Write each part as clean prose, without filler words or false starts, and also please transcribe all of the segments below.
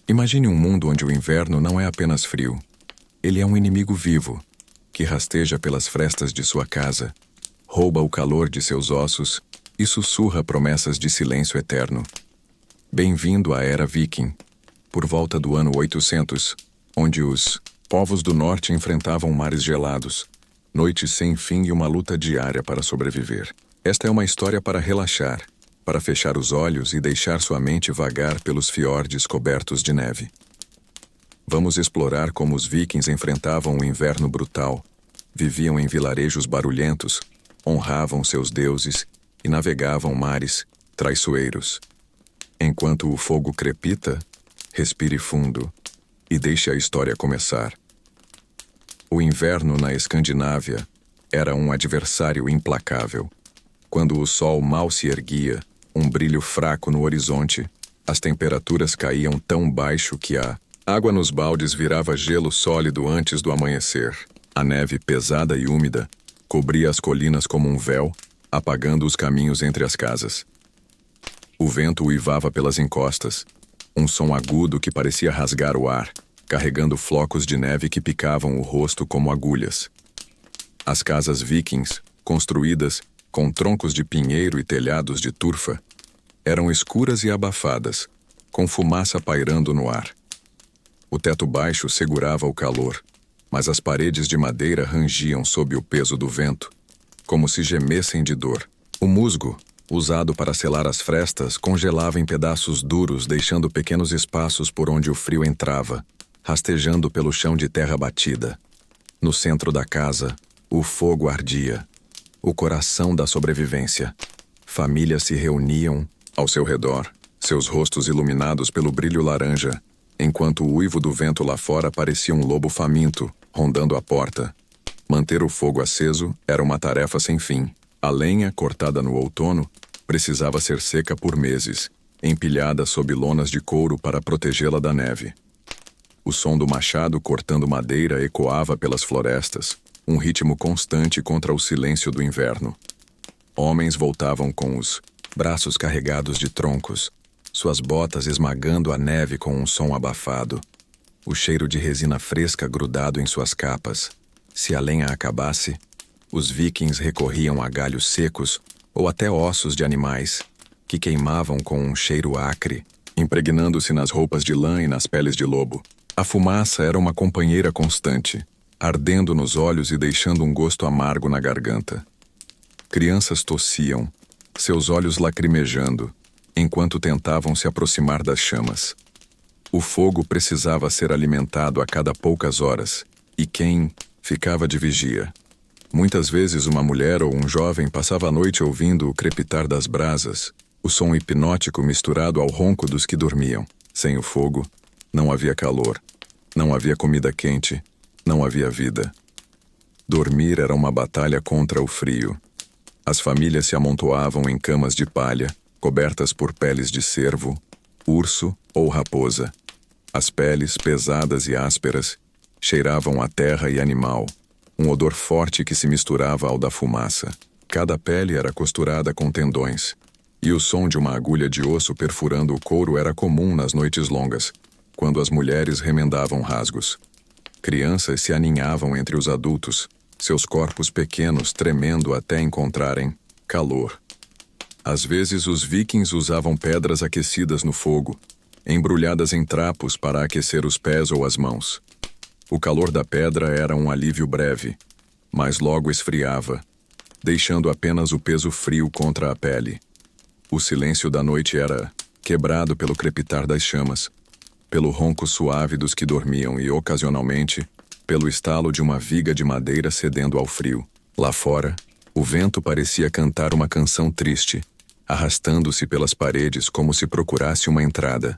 Imagine um mundo onde o inverno não é apenas frio. Ele é um inimigo vivo, que rasteja pelas frestas de sua casa, rouba o calor de seus ossos e sussurra promessas de silêncio eterno. Bem-vindo à Era Viking, por volta do ano 800, onde os povos do norte enfrentavam mares gelados, noites sem fim e uma luta diária para sobreviver. Esta é uma história para relaxar, para fechar os olhos e deixar sua mente vagar pelos fiordes cobertos de neve. Vamos explorar como os vikings enfrentavam o inverno brutal, viviam em vilarejos barulhentos, honravam seus deuses e navegavam mares traiçoeiros. Enquanto o fogo crepita, respire fundo e deixe a história começar. O inverno na Escandinávia era um adversário implacável. Quando o sol mal se erguia, um brilho fraco no horizonte, as temperaturas caíam tão baixo que a água nos baldes virava gelo sólido antes do amanhecer. A neve pesada e úmida cobria as colinas como um véu, apagando os caminhos entre as casas. O vento uivava pelas encostas, um som agudo que parecia rasgar o ar, carregando flocos de neve que picavam o rosto como agulhas. As casas vikings, construídas com troncos de pinheiro e telhados de turfa, eram escuras e abafadas, com fumaça pairando no ar. O teto baixo segurava o calor, mas as paredes de madeira rangiam sob o peso do vento, como se gemessem de dor. O musgo, usado para selar as frestas, congelava em pedaços duros, deixando pequenos espaços por onde o frio entrava, rastejando pelo chão de terra batida. No centro da casa, o fogo ardia, o coração da sobrevivência. Famílias se reuniam ao seu redor, seus rostos iluminados pelo brilho laranja, enquanto o uivo do vento lá fora parecia um lobo faminto, rondando a porta. Manter o fogo aceso era uma tarefa sem fim. A lenha, cortada no outono, precisava ser seca por meses, empilhada sob lonas de couro para protegê-la da neve. O som do machado cortando madeira ecoava pelas florestas, um ritmo constante contra o silêncio do inverno. Homens voltavam com os braços carregados de troncos, suas botas esmagando a neve com um som abafado, o cheiro de resina fresca grudado em suas capas. Se a lenha acabasse, os vikings recorriam a galhos secos ou até ossos de animais, que queimavam com um cheiro acre, impregnando-se nas roupas de lã e nas peles de lobo. A fumaça era uma companheira constante, ardendo nos olhos e deixando um gosto amargo na garganta. Crianças tossiam, seus olhos lacrimejando, enquanto tentavam se aproximar das chamas. O fogo precisava ser alimentado a cada poucas horas, e quem ficava de vigia? Muitas vezes uma mulher ou um jovem passava a noite ouvindo o crepitar das brasas, o som hipnótico misturado ao ronco dos que dormiam. Sem o fogo, não havia calor, não havia comida quente, não havia vida. Dormir era uma batalha contra o frio. As famílias se amontoavam em camas de palha, cobertas por peles de cervo, urso ou raposa. As peles, pesadas e ásperas, cheiravam a terra e animal, um odor forte que se misturava ao da fumaça. Cada pele era costurada com tendões, e o som de uma agulha de osso perfurando o couro era comum nas noites longas, quando as mulheres remendavam rasgos. Crianças se aninhavam entre os adultos, seus corpos pequenos tremendo até encontrarem calor. Às vezes os vikings usavam pedras aquecidas no fogo, embrulhadas em trapos para aquecer os pés ou as mãos. O calor da pedra era um alívio breve, mas logo esfriava, deixando apenas o peso frio contra a pele. O silêncio da noite era quebrado pelo crepitar das chamas, pelo ronco suave dos que dormiam e, ocasionalmente, pelo estalo de uma viga de madeira cedendo ao frio. Lá fora, o vento parecia cantar uma canção triste, arrastando-se pelas paredes como se procurasse uma entrada.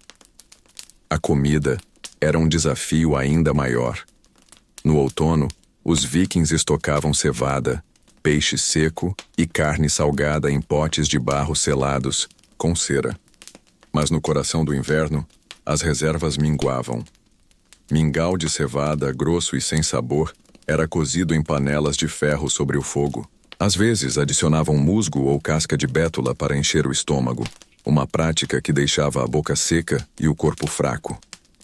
A comida era um desafio ainda maior. No outono, os vikings estocavam cevada, peixe seco e carne salgada em potes de barro selados, com cera. Mas no coração do inverno, as reservas minguavam. Mingau de cevada, grosso e sem sabor, era cozido em panelas de ferro sobre o fogo. Às vezes adicionavam musgo ou casca de bétula para encher o estômago, uma prática que deixava a boca seca e o corpo fraco.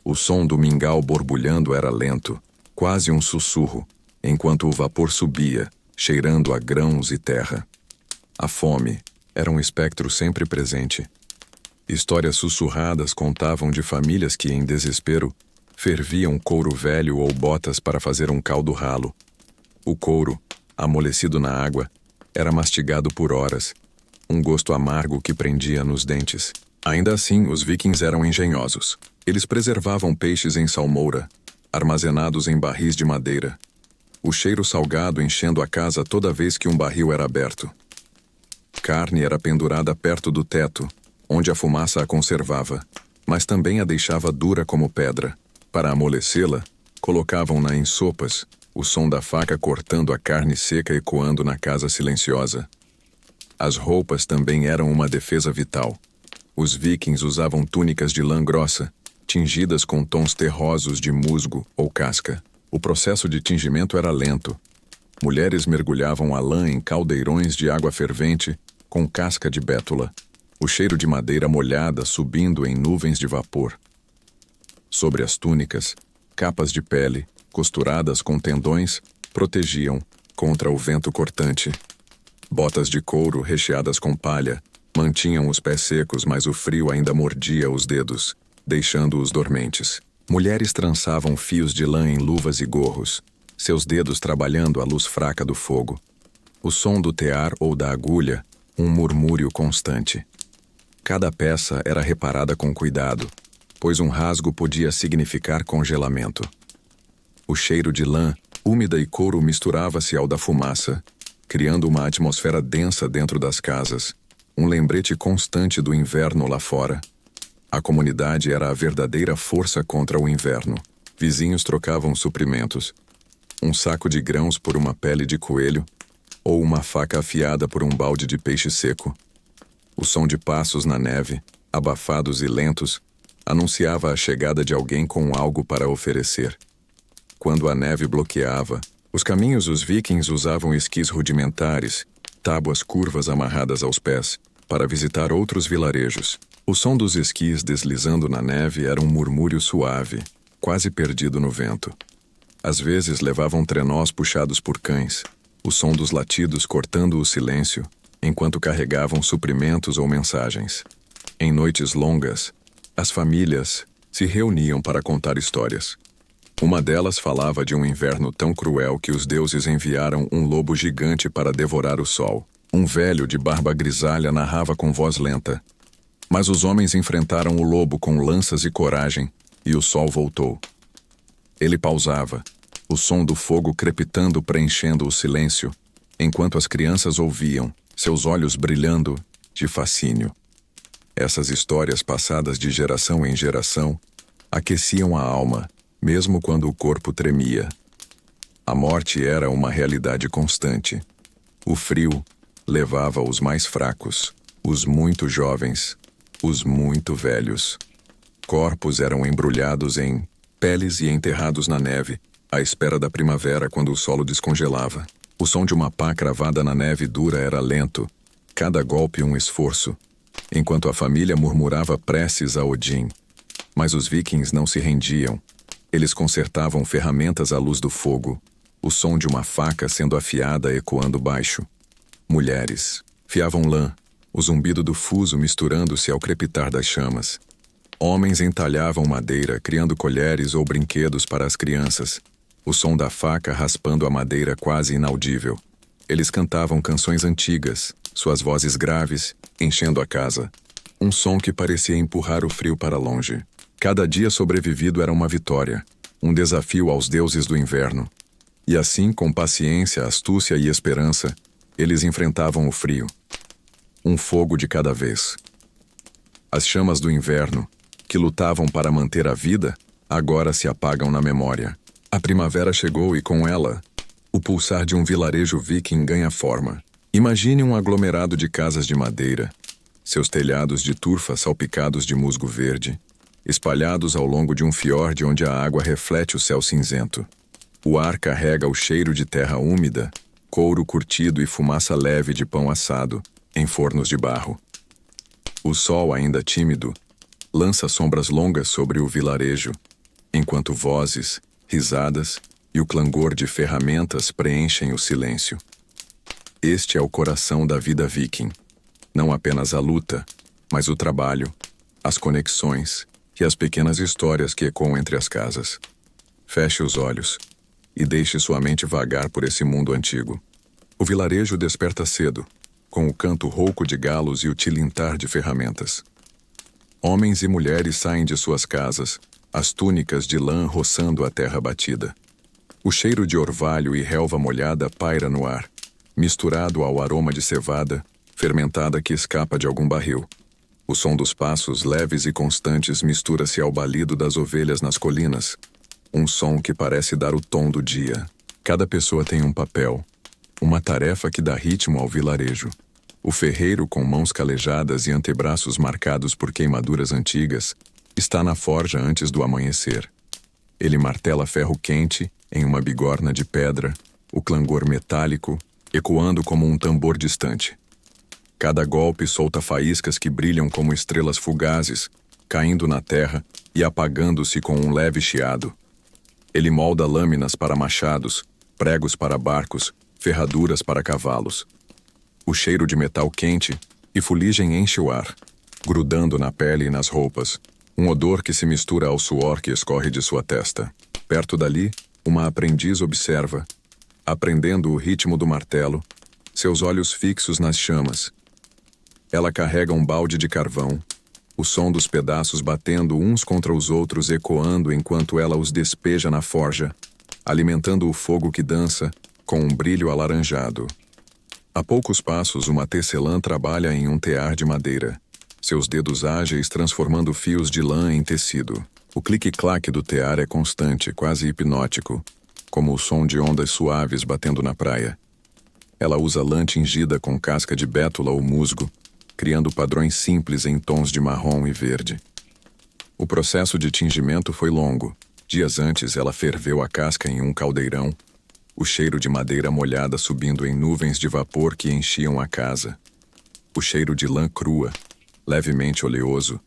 O som do mingau borbulhando era lento, quase um sussurro, enquanto o vapor subia, cheirando a grãos e terra. A fome era um espectro sempre presente. Histórias sussurradas contavam de famílias que, em desespero, ferviam couro velho ou botas para fazer um caldo ralo. O couro, amolecido na água, era mastigado por horas, um gosto amargo que prendia nos dentes. Ainda assim, os vikings eram engenhosos. Eles preservavam peixes em salmoura, armazenados em barris de madeira. O cheiro salgado enchendo a casa toda vez que um barril era aberto. Carne era pendurada perto do teto, onde a fumaça a conservava, mas também a deixava dura como pedra. Para amolecê-la, colocavam-na em sopas, o som da faca cortando a carne seca ecoando na casa silenciosa. As roupas também eram uma defesa vital. Os vikings usavam túnicas de lã grossa, tingidas com tons terrosos de musgo ou casca. O processo de tingimento era lento. Mulheres mergulhavam a lã em caldeirões de água fervente com casca de bétula, o cheiro de madeira molhada subindo em nuvens de vapor. Sobre as túnicas, capas de pele, costuradas com tendões, protegiam contra o vento cortante. Botas de couro recheadas com palha mantinham os pés secos, mas o frio ainda mordia os dedos, deixando-os dormentes. Mulheres trançavam fios de lã em luvas e gorros, seus dedos trabalhando à luz fraca do fogo. O som do tear ou da agulha, um murmúrio constante. Cada peça era reparada com cuidado, pois um rasgo podia significar congelamento. O cheiro de lã, úmida e couro misturava-se ao da fumaça, criando uma atmosfera densa dentro das casas, um lembrete constante do inverno lá fora. A comunidade era a verdadeira força contra o inverno. Vizinhos trocavam suprimentos. Um saco de grãos por uma pele de coelho, ou uma faca afiada por um balde de peixe seco. O som de passos na neve, abafados e lentos, anunciava a chegada de alguém com algo para oferecer. Quando a neve bloqueava os caminhos, os vikings usavam esquis rudimentares, tábuas curvas amarradas aos pés, para visitar outros vilarejos. O som dos esquis deslizando na neve era um murmúrio suave, quase perdido no vento. Às vezes levavam trenós puxados por cães, o som dos latidos cortando o silêncio, enquanto carregavam suprimentos ou mensagens. Em noites longas, as famílias se reuniam para contar histórias. Uma delas falava de um inverno tão cruel que os deuses enviaram um lobo gigante para devorar o sol. Um velho de barba grisalha narrava com voz lenta. Mas os homens enfrentaram o lobo com lanças e coragem, e o sol voltou. Ele pausava, o som do fogo crepitando preenchendo o silêncio, enquanto as crianças ouviam, seus olhos brilhando de fascínio. Essas histórias passadas de geração em geração aqueciam a alma, mesmo quando o corpo tremia. A morte era uma realidade constante. O frio levava os mais fracos, os muito jovens, os muito velhos. Corpos eram embrulhados em peles e enterrados na neve, à espera da primavera quando o solo descongelava. O som de uma pá cravada na neve dura era lento, cada golpe um esforço, enquanto a família murmurava preces a Odin. Mas os vikings não se rendiam. Eles consertavam ferramentas à luz do fogo, o som de uma faca sendo afiada ecoando baixo. Mulheres fiavam lã, o zumbido do fuso misturando-se ao crepitar das chamas. Homens entalhavam madeira, criando colheres ou brinquedos para as crianças, o som da faca raspando a madeira quase inaudível. Eles cantavam canções antigas, suas vozes graves, enchendo a casa. Um som que parecia empurrar o frio para longe. Cada dia sobrevivido era uma vitória, um desafio aos deuses do inverno. E assim, com paciência, astúcia e esperança, eles enfrentavam o frio. Um fogo de cada vez. As chamas do inverno, que lutavam para manter a vida, agora se apagam na memória. A primavera chegou e, com ela, o pulsar de um vilarejo viking ganha forma. Imagine um aglomerado de casas de madeira, seus telhados de turfa salpicados de musgo verde, espalhados ao longo de um fiorde onde a água reflete o céu cinzento. O ar carrega o cheiro de terra úmida, couro curtido e fumaça leve de pão assado, em fornos de barro. O sol, ainda tímido, lança sombras longas sobre o vilarejo, enquanto vozes, risadas e o clangor de ferramentas preenchem o silêncio. Este é o coração da vida viking. Não apenas a luta, mas o trabalho, as conexões e as pequenas histórias que ecoam entre as casas. Feche os olhos e deixe sua mente vagar por esse mundo antigo. O vilarejo desperta cedo, com o canto rouco de galos e o tilintar de ferramentas. Homens e mulheres saem de suas casas, as túnicas de lã roçando a terra batida. O cheiro de orvalho e relva molhada paira no ar, misturado ao aroma de cevada, fermentada que escapa de algum barril. O som dos passos leves e constantes mistura-se ao balido das ovelhas nas colinas, um som que parece dar o tom do dia. Cada pessoa tem um papel, uma tarefa que dá ritmo ao vilarejo. O ferreiro, com mãos calejadas e antebraços marcados por queimaduras antigas, está na forja antes do amanhecer. Ele martela ferro quente em uma bigorna de pedra, o clangor metálico, ecoando como um tambor distante. Cada golpe solta faíscas que brilham como estrelas fugazes, caindo na terra e apagando-se com um leve chiado. Ele molda lâminas para machados, pregos para barcos, ferraduras para cavalos. O cheiro de metal quente e fuligem enche o ar, grudando na pele e nas roupas, um odor que se mistura ao suor que escorre de sua testa. Perto dali, uma aprendiz observa, aprendendo o ritmo do martelo, seus olhos fixos nas chamas. Ela carrega um balde de carvão, o som dos pedaços batendo uns contra os outros ecoando enquanto ela os despeja na forja, alimentando o fogo que dança com um brilho alaranjado. A poucos passos, uma tecelã trabalha em um tear de madeira, seus dedos ágeis transformando fios de lã em tecido. O clique-claque do tear é constante, quase hipnótico, como o som de ondas suaves batendo na praia. Ela usa lã tingida com casca de bétula ou musgo, criando padrões simples em tons de marrom e verde. O processo de tingimento foi longo. Dias antes, ela ferveu a casca em um caldeirão, o cheiro de madeira molhada subindo em nuvens de vapor que enchiam a casa. O cheiro de lã crua, levemente oleoso,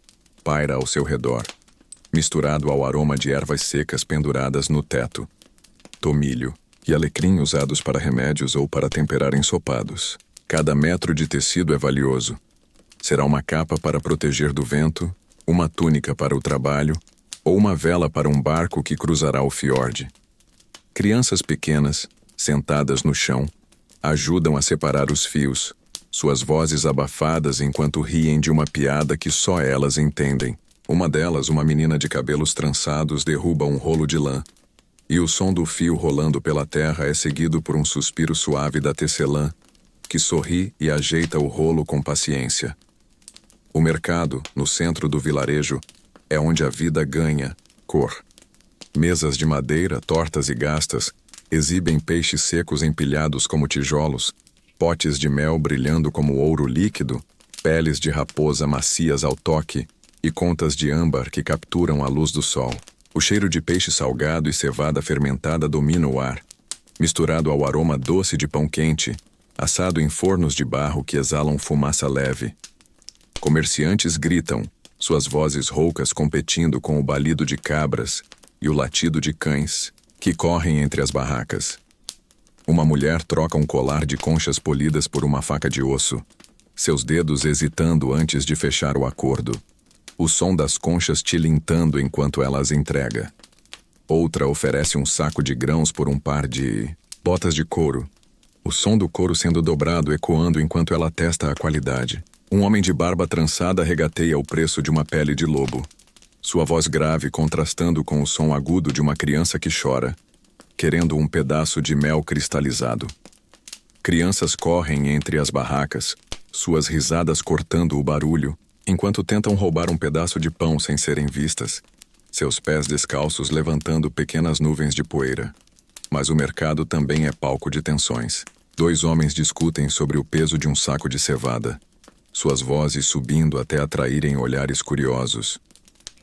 paira ao seu redor, misturado ao aroma de ervas secas penduradas no teto, tomilho e alecrim usados para remédios ou para temperar ensopados. Cada metro de tecido é valioso. Será uma capa para proteger do vento, uma túnica para o trabalho ou uma vela para um barco que cruzará o fiorde. Crianças pequenas, sentadas no chão, ajudam a separar os fios, suas vozes abafadas enquanto riem de uma piada que só elas entendem. Uma delas, uma menina de cabelos trançados, derruba um rolo de lã, e o som do fio rolando pela terra é seguido por um suspiro suave da tecelã, que sorri e ajeita o rolo com paciência. O mercado, no centro do vilarejo, é onde a vida ganha cor. Mesas de madeira, tortas e gastas, exibem peixes secos empilhados como tijolos, potes de mel brilhando como ouro líquido, peles de raposa macias ao toque e contas de âmbar que capturam a luz do sol. O cheiro de peixe salgado e cevada fermentada domina o ar, misturado ao aroma doce de pão quente, assado em fornos de barro que exalam fumaça leve. Comerciantes gritam, suas vozes roucas competindo com o balido de cabras e o latido de cães, que correm entre as barracas. Uma mulher troca um colar de conchas polidas por uma faca de osso, seus dedos hesitando antes de fechar o acordo, o som das conchas tilintando enquanto ela as entrega. Outra oferece um saco de grãos por um par de botas de couro, o som do couro sendo dobrado ecoando enquanto ela testa a qualidade. Um homem de barba trançada regateia o preço de uma pele de lobo, sua voz grave contrastando com o som agudo de uma criança que chora, querendo um pedaço de mel cristalizado. Crianças correm entre as barracas, suas risadas cortando o barulho, enquanto tentam roubar um pedaço de pão sem serem vistas, seus pés descalços levantando pequenas nuvens de poeira. Mas o mercado também é palco de tensões. 2 homens discutem sobre o peso de um saco de cevada, suas vozes subindo até atraírem olhares curiosos.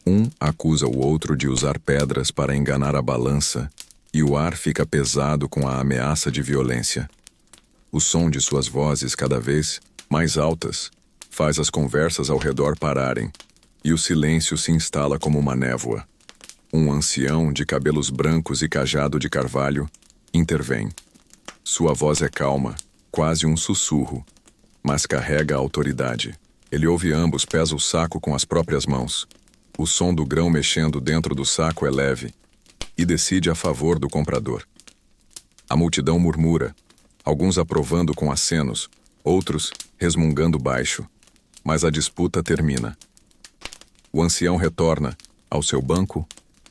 Um acusa o outro de usar pedras para enganar a balança, e o ar fica pesado com a ameaça de violência. O som de suas vozes cada vez mais altas faz as conversas ao redor pararem, e o silêncio se instala como uma névoa. Um ancião de cabelos brancos e cajado de carvalho intervém. Sua voz é calma, quase um sussurro, mas carrega a autoridade. Ele ouve ambos, pesa o saco com as próprias mãos. O som do grão mexendo dentro do saco é leve e decide a favor do comprador. A multidão murmura, alguns aprovando com acenos, outros resmungando baixo, mas a disputa termina. O ancião retorna ao seu banco,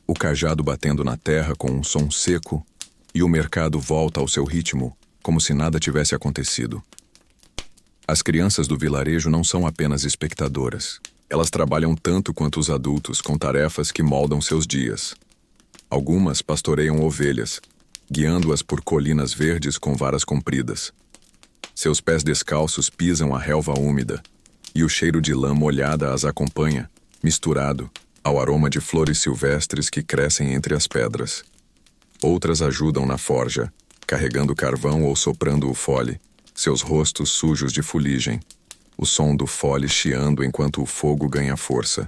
o cajado batendo na terra com um som seco, e o mercado volta ao seu ritmo, como se nada tivesse acontecido. As crianças do vilarejo não são apenas espectadoras. Elas trabalham tanto quanto os adultos com tarefas que moldam seus dias. Algumas pastoreiam ovelhas, guiando-as por colinas verdes com varas compridas. Seus pés descalços pisam a relva úmida, e o cheiro de lã molhada as acompanha, misturado ao aroma de flores silvestres que crescem entre as pedras. Outras ajudam na forja, carregando carvão ou soprando o fole, seus rostos sujos de fuligem, o som do fole chiando enquanto o fogo ganha força.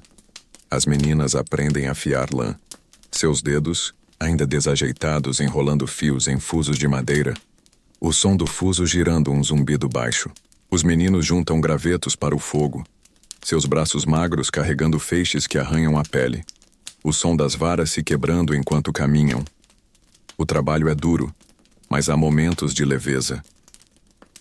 As meninas aprendem a afiar lã. Seus dedos, ainda desajeitados enrolando fios em fusos de madeira, o som do fuso girando um zumbido baixo. Os meninos juntam gravetos para o fogo, seus braços magros carregando feixes que arranham a pele. O som das varas se quebrando enquanto caminham. O trabalho é duro, mas há momentos de leveza.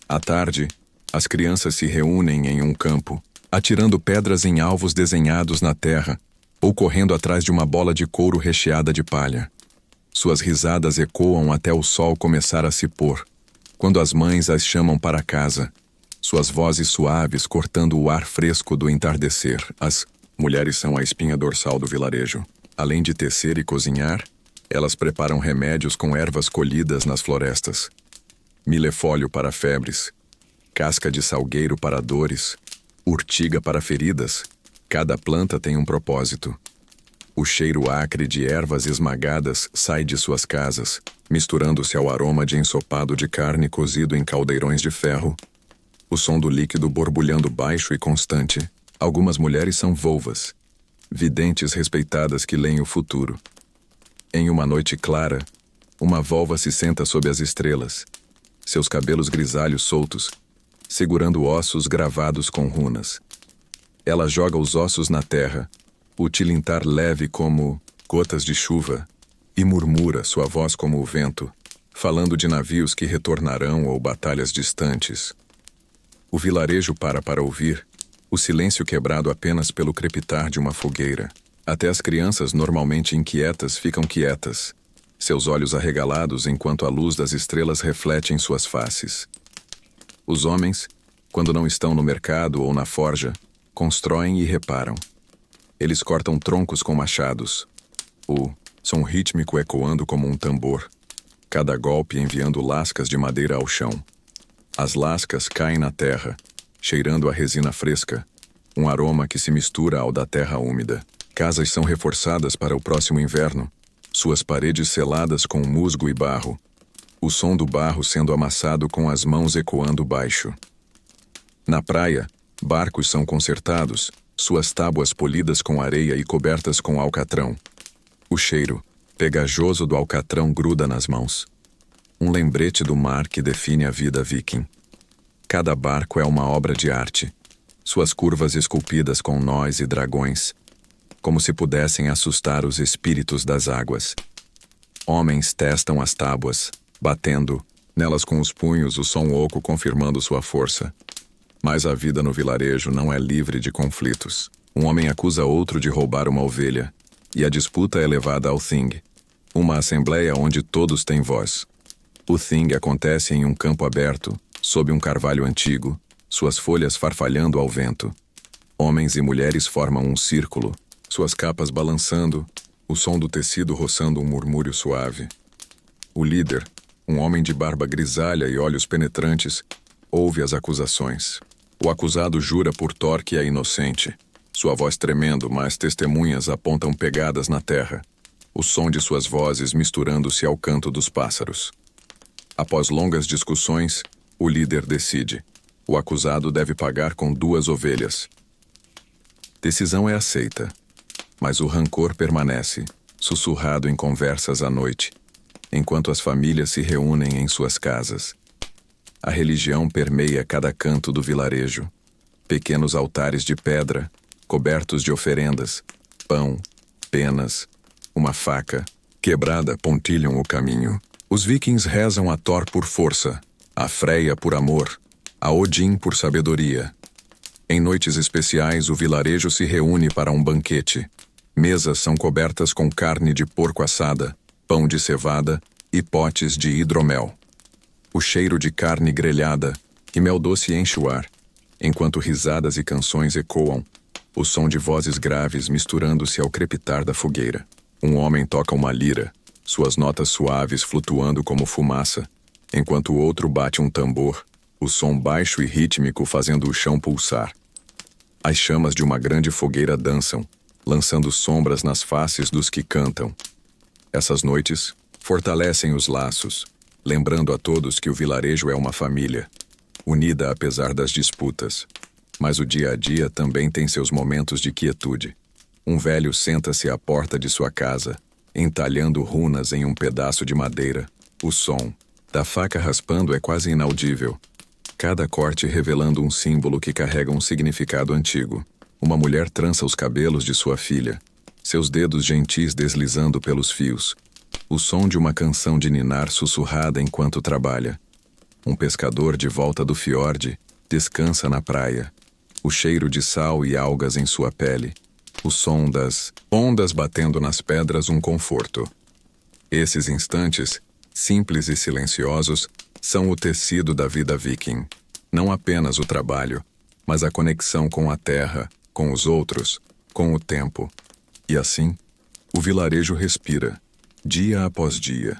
À tarde, as crianças se reúnem em um campo, atirando pedras em alvos desenhados na terra, ou correndo atrás de uma bola de couro recheada de palha. Suas risadas ecoam até o sol começar a se pôr, quando as mães as chamam para casa, suas vozes suaves cortando o ar fresco do entardecer. As mulheres são a espinha dorsal do vilarejo. Além de tecer e cozinhar, elas preparam remédios com ervas colhidas nas florestas. Milefólio para febres, casca de salgueiro para dores, urtiga para feridas. Cada planta tem um propósito. O cheiro acre de ervas esmagadas sai de suas casas, misturando-se ao aroma de ensopado de carne cozido em caldeirões de ferro. O som do líquido borbulhando baixo e constante. Algumas mulheres são volvas, videntes respeitadas que leem o futuro. Em uma noite clara, uma volva se senta sob as estrelas, seus cabelos grisalhos soltos, segurando ossos gravados com runas. Ela joga os ossos na terra, o tilintar leve como gotas de chuva, e murmura sua voz como o vento, falando de navios que retornarão ou batalhas distantes. O vilarejo para ouvir, o silêncio quebrado apenas pelo crepitar de uma fogueira. Até as crianças normalmente inquietas ficam quietas, seus olhos arregalados enquanto a luz das estrelas reflete em suas faces. Os homens, quando não estão no mercado ou na forja, constroem e reparam. Eles cortam troncos com machados, o som rítmico ecoando como um tambor, cada golpe enviando lascas de madeira ao chão. As lascas caem na terra, cheirando a resina fresca, um aroma que se mistura ao da terra úmida. Casas são reforçadas para o próximo inverno, suas paredes seladas com musgo e barro, o som do barro sendo amassado com as mãos ecoando baixo. Na praia, barcos são consertados, suas tábuas polidas com areia e cobertas com alcatrão. O cheiro pegajoso do alcatrão gruda nas mãos. Um lembrete do mar que define a vida viking. Cada barco é uma obra de arte, suas curvas esculpidas com nós e dragões, como se pudessem assustar os espíritos das águas. Homens testam as tábuas, batendo nelas com os punhos, o som oco confirmando sua força. Mas a vida no vilarejo não é livre de conflitos. Um homem acusa outro de roubar uma ovelha, e a disputa é levada ao Thing, uma assembleia onde todos têm voz. O Thing acontece em um campo aberto, sob um carvalho antigo, suas folhas farfalhando ao vento. Homens e mulheres formam um círculo, suas capas balançando, o som do tecido roçando um murmúrio suave. O líder, um homem de barba grisalha e olhos penetrantes, ouve as acusações. O acusado jura por Thor que é inocente, sua voz tremendo, mas testemunhas apontam pegadas na terra, o som de suas vozes misturando-se ao canto dos pássaros. Após longas discussões, o líder decide. O acusado deve pagar com 2 ovelhas. Decisão é aceita, mas o rancor permanece, sussurrado em conversas à noite, enquanto as famílias se reúnem em suas casas. A religião permeia cada canto do vilarejo. Pequenos altares de pedra, cobertos de oferendas, pão, penas, uma faca quebrada pontilham o caminho. Os vikings rezam a Thor por força, a Freya por amor, a Odin por sabedoria. Em noites especiais, o vilarejo se reúne para um banquete. Mesas são cobertas com carne de porco assada, pão de cevada e potes de hidromel. O cheiro de carne grelhada e mel doce enche o ar, enquanto risadas e canções ecoam, o som de vozes graves misturando-se ao crepitar da fogueira. Um homem toca uma lira, suas notas suaves flutuando como fumaça, enquanto o outro bate um tambor, o som baixo e rítmico fazendo o chão pulsar. As chamas de uma grande fogueira dançam, lançando sombras nas faces dos que cantam. Essas noites fortalecem os laços, lembrando a todos que o vilarejo é uma família, unida apesar das disputas. Mas o dia a dia também tem seus momentos de quietude. Um velho senta-se à porta de sua casa, entalhando runas em um pedaço de madeira. O som da faca raspando é quase inaudível, cada corte revelando um símbolo que carrega um significado antigo. Uma mulher trança os cabelos de sua filha, seus dedos gentis deslizando pelos fios. O som de uma canção de ninar sussurrada enquanto trabalha. Um pescador de volta do fiorde descansa na praia. O cheiro de sal e algas em sua pele. O som das ondas batendo nas pedras um conforto. Esses instantes, simples e silenciosos, são o tecido da vida viking. Não apenas o trabalho, mas a conexão com a terra, com os outros, com o tempo. E assim, o vilarejo respira, dia após dia.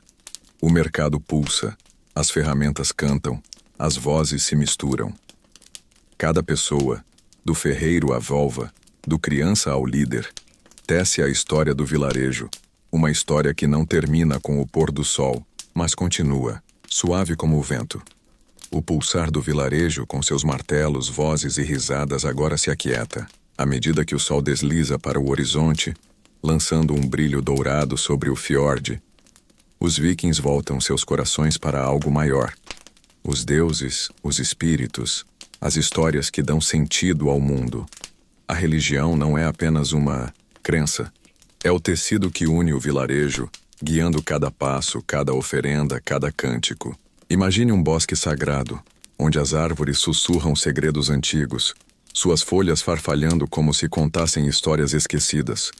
O mercado pulsa, as ferramentas cantam, as vozes se misturam. Cada pessoa, do ferreiro à volva, do criança ao líder, tece a história do vilarejo, uma história que não termina com o pôr do sol, mas continua, suave como o vento. O pulsar do vilarejo, com seus martelos, vozes e risadas, agora se aquieta, à medida que o sol desliza para o horizonte, lançando um brilho dourado sobre o fiorde. Os vikings voltam seus corações para algo maior. Os deuses, os espíritos, as histórias que dão sentido ao mundo. A religião não é apenas uma crença. É o tecido que une o vilarejo, guiando cada passo, cada oferenda, cada cântico. Imagine um bosque sagrado, onde as árvores sussurram segredos antigos, suas folhas farfalhando como se contassem histórias esquecidas.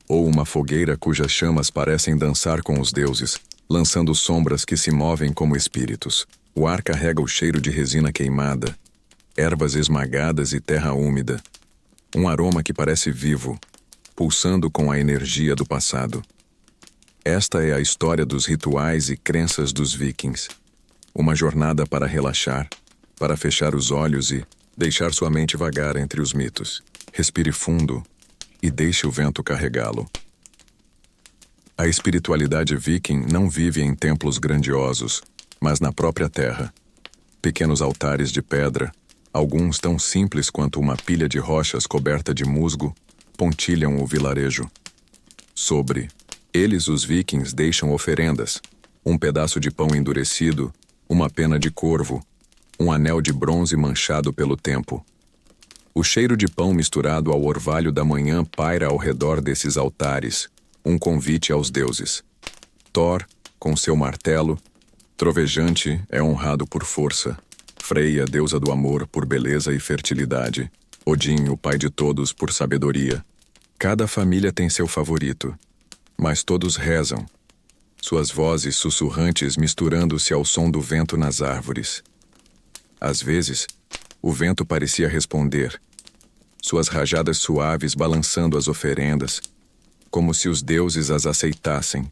Ou uma fogueira cujas chamas parecem dançar com os deuses, lançando sombras que se movem como espíritos. O ar carrega o cheiro de resina queimada, ervas esmagadas e terra úmida. Um aroma que parece vivo, pulsando com a energia do passado. Esta é a história dos rituais e crenças dos vikings. Uma jornada para relaxar, para fechar os olhos e deixar sua mente vagar entre os mitos. Respire fundo e deixe o vento carregá-lo. A espiritualidade viking não vive em templos grandiosos, mas na própria terra. Pequenos altares de pedra, alguns tão simples quanto uma pilha de rochas coberta de musgo, pontilham o vilarejo. Sobre eles os vikings deixam oferendas, um pedaço de pão endurecido, uma pena de corvo, um anel de bronze manchado pelo tempo. O cheiro de pão misturado ao orvalho da manhã paira ao redor desses altares, um convite aos deuses. Thor, com seu martelo, trovejante, é honrado por força. Freya, deusa do amor, por beleza e fertilidade. Odin, o pai de todos, por sabedoria. Cada família tem seu favorito, mas todos rezam, suas vozes sussurrantes misturando-se ao som do vento nas árvores. Às vezes, o vento parecia responder, suas rajadas suaves balançando as oferendas, como se os deuses as aceitassem.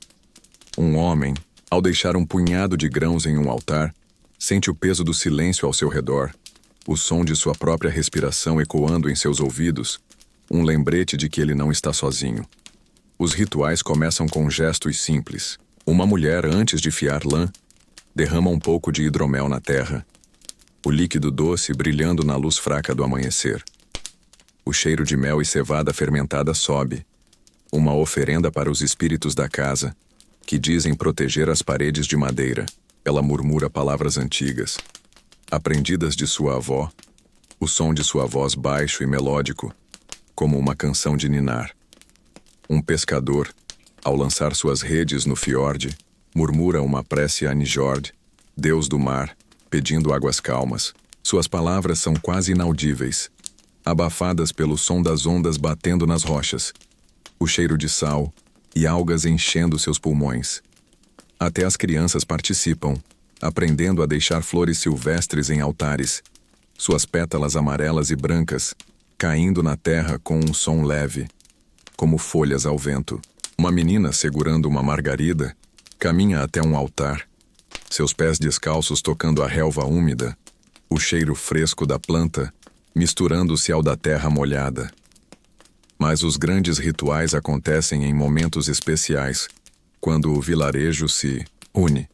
Um homem, ao deixar um punhado de grãos em um altar, sente o peso do silêncio ao seu redor, o som de sua própria respiração ecoando em seus ouvidos, um lembrete de que ele não está sozinho. Os rituais começam com gestos simples. Uma mulher, antes de fiar lã, derrama um pouco de hidromel na terra, o líquido doce brilhando na luz fraca do amanhecer. O cheiro de mel e cevada fermentada sobe. uma oferenda para os espíritos da casa, que dizem proteger as paredes de madeira. Ela murmura palavras antigas, aprendidas de sua avó, o som de sua voz baixo e melódico, como uma canção de ninar. Um pescador, ao lançar suas redes no fiorde, murmura uma prece a Njord, deus do mar, pedindo águas calmas. Suas palavras são quase inaudíveis, abafadas pelo som das ondas batendo nas rochas, o cheiro de sal e algas enchendo seus pulmões. Até as crianças participam, aprendendo a deixar flores silvestres em altares, suas pétalas amarelas e brancas, caindo na terra com um som leve, como folhas ao vento. Uma menina segurando uma margarida caminha até um altar, seus pés descalços tocando a relva úmida, o cheiro fresco da planta misturando-se ao da terra molhada. Mas os grandes rituais acontecem em momentos especiais, quando o vilarejo se une.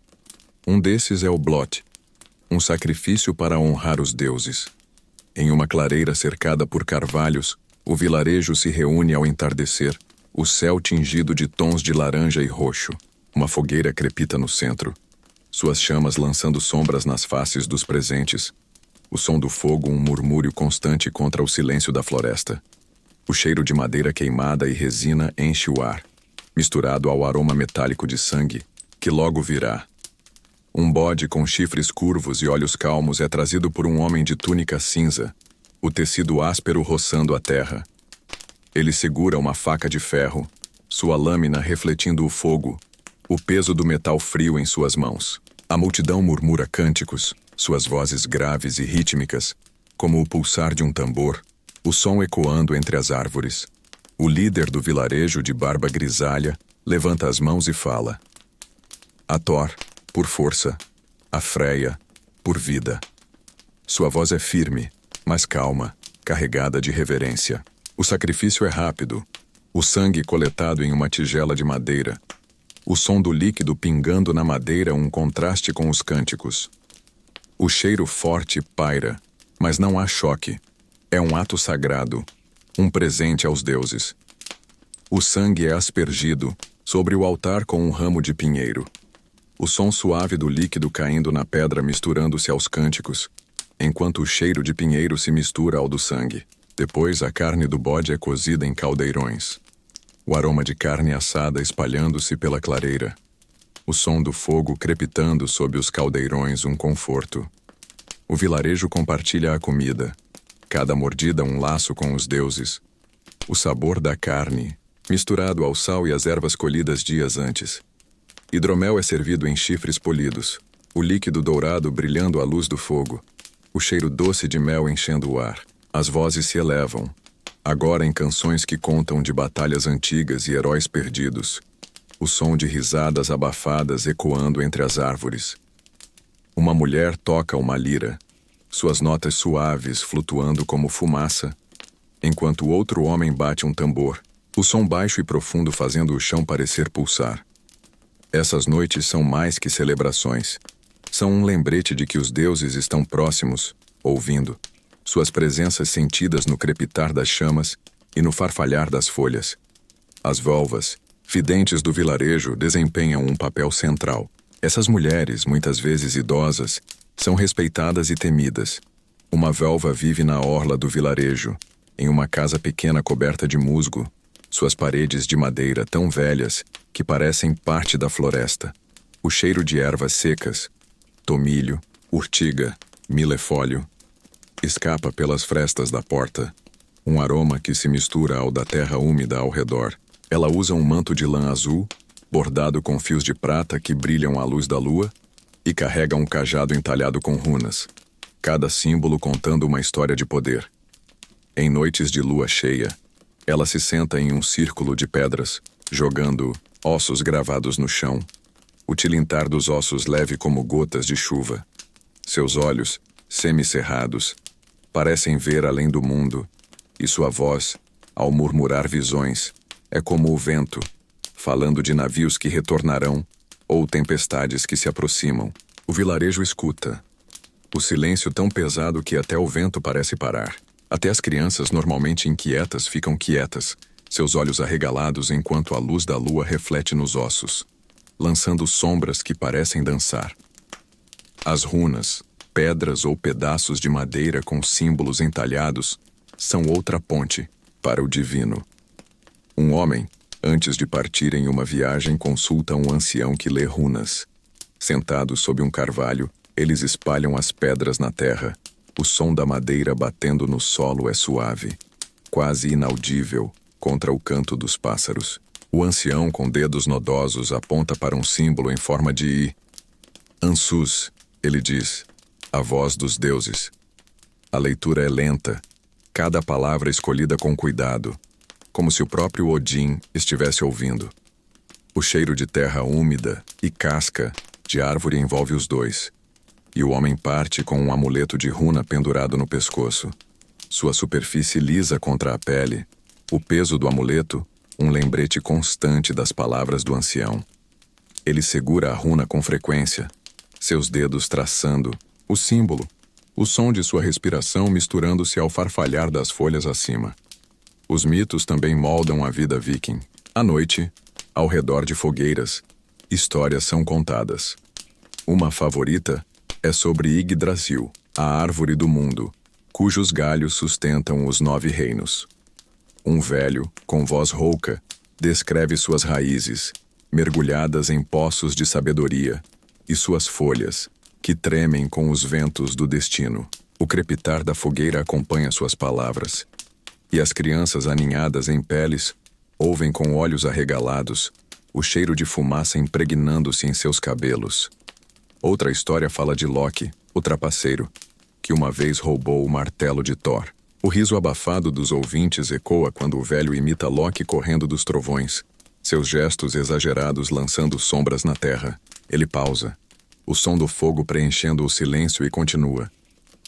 Um desses é o Blot, um sacrifício para honrar os deuses. Em uma clareira cercada por carvalhos, o vilarejo se reúne ao entardecer, o céu tingido de tons de laranja e roxo. Uma fogueira crepita no centro, suas chamas lançando sombras nas faces dos presentes. O som do fogo um murmúrio constante contra o silêncio da floresta. O cheiro de madeira queimada e resina enche o ar, misturado ao aroma metálico de sangue, que logo virá. Um bode com chifres curvos e olhos calmos é trazido por um homem de túnica cinza, o tecido áspero roçando a terra. Ele segura uma faca de ferro, sua lâmina refletindo o fogo, o peso do metal frio em suas mãos. A multidão murmura cânticos, suas vozes graves e rítmicas, como o pulsar de um tambor, o som ecoando entre as árvores. O líder do vilarejo de barba grisalha levanta as mãos e fala: a Thor, por força, a Freia, por vida. Sua voz é firme, mas calma, carregada de reverência. O sacrifício é rápido, o sangue coletado em uma tigela de madeira, o som do líquido pingando na madeira um contraste com os cânticos. O cheiro forte paira, mas não há choque. É um ato sagrado, um presente aos deuses. O sangue é aspergido sobre o altar com um ramo de pinheiro. O som suave do líquido caindo na pedra misturando-se aos cânticos, enquanto o cheiro de pinheiro se mistura ao do sangue. Depois a carne do bode é cozida em caldeirões. O aroma de carne assada espalhando-se pela clareira. O som do fogo crepitando sob os caldeirões um conforto. O vilarejo compartilha a comida, cada mordida um laço com os deuses. O sabor da carne, misturado ao sal e às ervas colhidas dias antes. Hidromel é servido em chifres polidos, o líquido dourado brilhando à luz do fogo, o cheiro doce de mel enchendo o ar. As vozes se elevam, agora em canções que contam de batalhas antigas e heróis perdidos. O som de risadas abafadas ecoando entre as árvores. Uma mulher toca uma lira, suas notas suaves flutuando como fumaça, enquanto outro homem bate um tambor, o som baixo e profundo fazendo o chão parecer pulsar. Essas noites são mais que celebrações. São um lembrete de que os deuses estão próximos, ouvindo, suas presenças sentidas no crepitar das chamas e no farfalhar das folhas. As völvas, videntes do vilarejo, desempenham um papel central. Essas mulheres, muitas vezes idosas, são respeitadas e temidas. Uma völva vive na orla do vilarejo, em uma casa pequena coberta de musgo, suas paredes de madeira tão velhas que parecem parte da floresta. O cheiro de ervas secas, tomilho, urtiga, milefólio, escapa pelas frestas da porta, um aroma que se mistura ao da terra úmida ao redor. Ela usa um manto de lã azul, bordado com fios de prata que brilham à luz da lua, e carrega um cajado entalhado com runas, cada símbolo contando uma história de poder. Em noites de lua cheia, ela se senta em um círculo de pedras, jogando ossos gravados no chão, o tilintar dos ossos leve como gotas de chuva. Seus olhos, semicerrados, parecem ver além do mundo, e sua voz, ao murmurar visões, é como o vento, falando de navios que retornarão ou tempestades que se aproximam. O vilarejo escuta. O silêncio tão pesado que até o vento parece parar. Até as crianças normalmente inquietas ficam quietas, seus olhos arregalados enquanto a luz da lua reflete nos ossos, lançando sombras que parecem dançar. As runas, pedras ou pedaços de madeira com símbolos entalhados, são outra ponte para o divino. Um homem, antes de partir em uma viagem, consulta um ancião que lê runas. Sentados sob um carvalho, eles espalham as pedras na terra. O som da madeira batendo no solo é suave, quase inaudível, contra o canto dos pássaros. O ancião, com dedos nodosos, aponta para um símbolo em forma de I. Ansus, ele diz, a voz dos deuses. A leitura é lenta, cada palavra escolhida com cuidado, como se o próprio Odin estivesse ouvindo. O cheiro de terra úmida e casca de árvore envolve os dois, e o homem parte com um amuleto de runa pendurado no pescoço. Sua superfície lisa contra a pele, o peso do amuleto, um lembrete constante das palavras do ancião. Ele segura a runa com frequência, seus dedos traçando o símbolo, o som de sua respiração misturando-se ao farfalhar das folhas acima. Os mitos também moldam a vida viking. À noite, ao redor de fogueiras, histórias são contadas. Uma favorita é sobre Yggdrasil, a árvore do mundo, cujos galhos sustentam os 9 reinos. Um velho, com voz rouca, descreve suas raízes, mergulhadas em poços de sabedoria, e suas folhas, que tremem com os ventos do destino. O crepitar da fogueira acompanha suas palavras, e as crianças aninhadas em peles ouvem com olhos arregalados o cheiro de fumaça impregnando-se em seus cabelos. Outra história fala de Loki, o trapaceiro, que uma vez roubou o martelo de Thor. O riso abafado dos ouvintes ecoa quando o velho imita Loki correndo dos trovões, seus gestos exagerados lançando sombras na terra. Ele pausa, o som do fogo preenchendo o silêncio, e continua,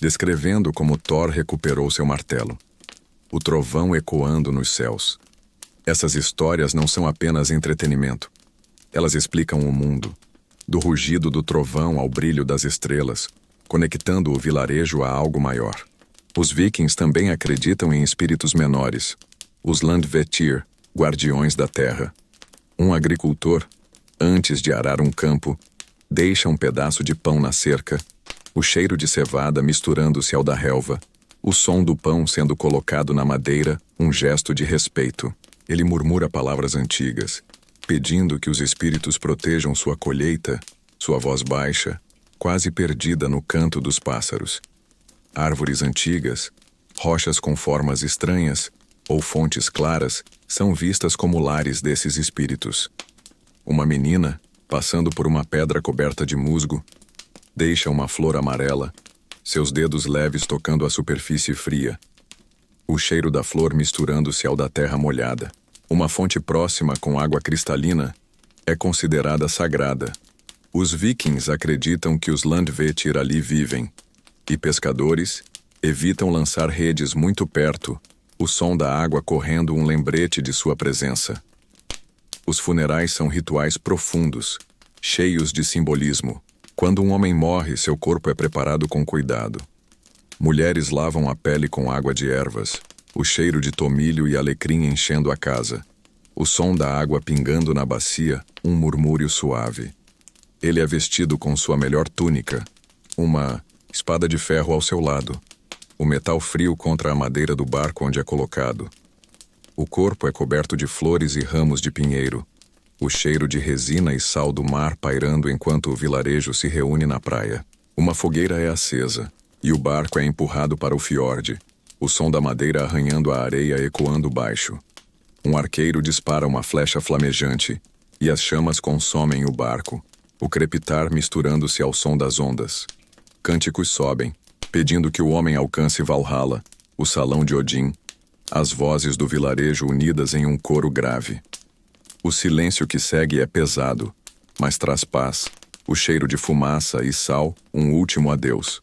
descrevendo como Thor recuperou seu martelo. O trovão ecoando nos céus. Essas histórias não são apenas entretenimento. Elas explicam o mundo, do rugido do trovão ao brilho das estrelas, conectando o vilarejo a algo maior. Os vikings também acreditam em espíritos menores, os Landvetir, guardiões da terra. Um agricultor, antes de arar um campo, deixa um pedaço de pão na cerca, o cheiro de cevada misturando-se ao da relva, o som do pão sendo colocado na madeira, um gesto de respeito. Ele murmura palavras antigas, pedindo que os espíritos protejam sua colheita, sua voz baixa, quase perdida no canto dos pássaros. Árvores antigas, rochas com formas estranhas ou fontes claras são vistas como lares desses espíritos. Uma menina, passando por uma pedra coberta de musgo, deixa uma flor amarela, seus dedos leves tocando a superfície fria, o cheiro da flor misturando-se ao da terra molhada. Uma fonte próxima com água cristalina é considerada sagrada. Os vikings acreditam que os Landvetir ali vivem, e pescadores evitam lançar redes muito perto, o som da água correndo um lembrete de sua presença. Os funerais são rituais profundos, cheios de simbolismo. Quando um homem morre, seu corpo é preparado com cuidado. Mulheres lavam a pele com água de ervas, o cheiro de tomilho e alecrim enchendo a casa. O som da água pingando na bacia, um murmúrio suave. Ele é vestido com sua melhor túnica, uma espada de ferro ao seu lado, o metal frio contra a madeira do barco onde é colocado. O corpo é coberto de flores e ramos de pinheiro, o cheiro de resina e sal do mar pairando enquanto o vilarejo se reúne na praia. Uma fogueira é acesa, e o barco é empurrado para o fiorde, o som da madeira arranhando a areia ecoando baixo. Um arqueiro dispara uma flecha flamejante, e as chamas consomem o barco, o crepitar misturando-se ao som das ondas. Cânticos sobem, pedindo que o homem alcance Valhalla, o salão de Odin, as vozes do vilarejo unidas em um coro grave. O silêncio que segue é pesado, mas traz paz, o cheiro de fumaça e sal, um último adeus.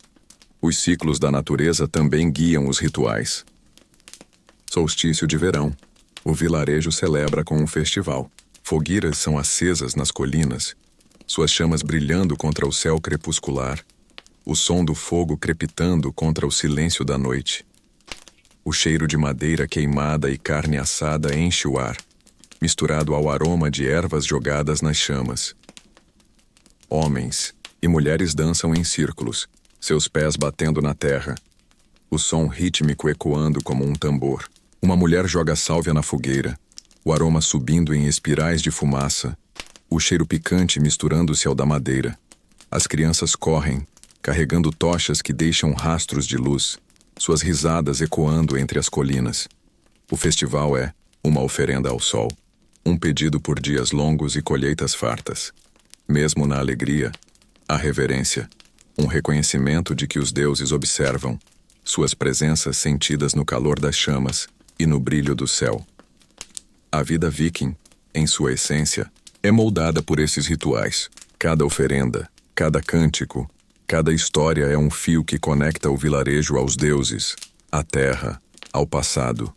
Os ciclos da natureza também guiam os rituais. Solstício de verão. O vilarejo celebra com um festival. Fogueiras são acesas nas colinas, suas chamas brilhando contra o céu crepuscular, o som do fogo crepitando contra o silêncio da noite. O cheiro de madeira queimada e carne assada enche o ar, misturado ao aroma de ervas jogadas nas chamas. Homens e mulheres dançam em círculos, seus pés batendo na terra. O som rítmico ecoando como um tambor. Uma mulher joga sálvia na fogueira, o aroma subindo em espirais de fumaça, o cheiro picante misturando-se ao da madeira. As crianças correm, carregando tochas que deixam rastros de luz, suas risadas ecoando entre as colinas. O festival é uma oferenda ao sol, um pedido por dias longos e colheitas fartas. Mesmo na alegria, há reverência, um reconhecimento de que os deuses observam, suas presenças sentidas no calor das chamas e no brilho do céu. A vida viking, em sua essência, é moldada por esses rituais. Cada oferenda, cada cântico, cada história é um fio que conecta o vilarejo aos deuses, à terra, ao passado.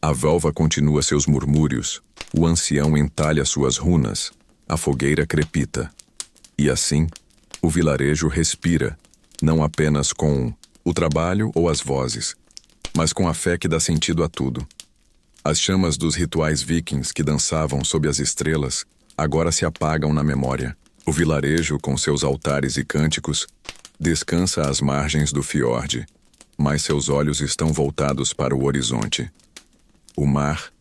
A völva continua seus murmúrios, o ancião entalha suas runas, a fogueira crepita. E assim, o vilarejo respira, não apenas com o trabalho ou as vozes, mas com a fé que dá sentido a tudo. As chamas dos rituais vikings que dançavam sob as estrelas agora se apagam na memória. O vilarejo, com seus altares e cânticos, descansa às margens do fiorde, mas seus olhos estão voltados para o horizonte. O mar,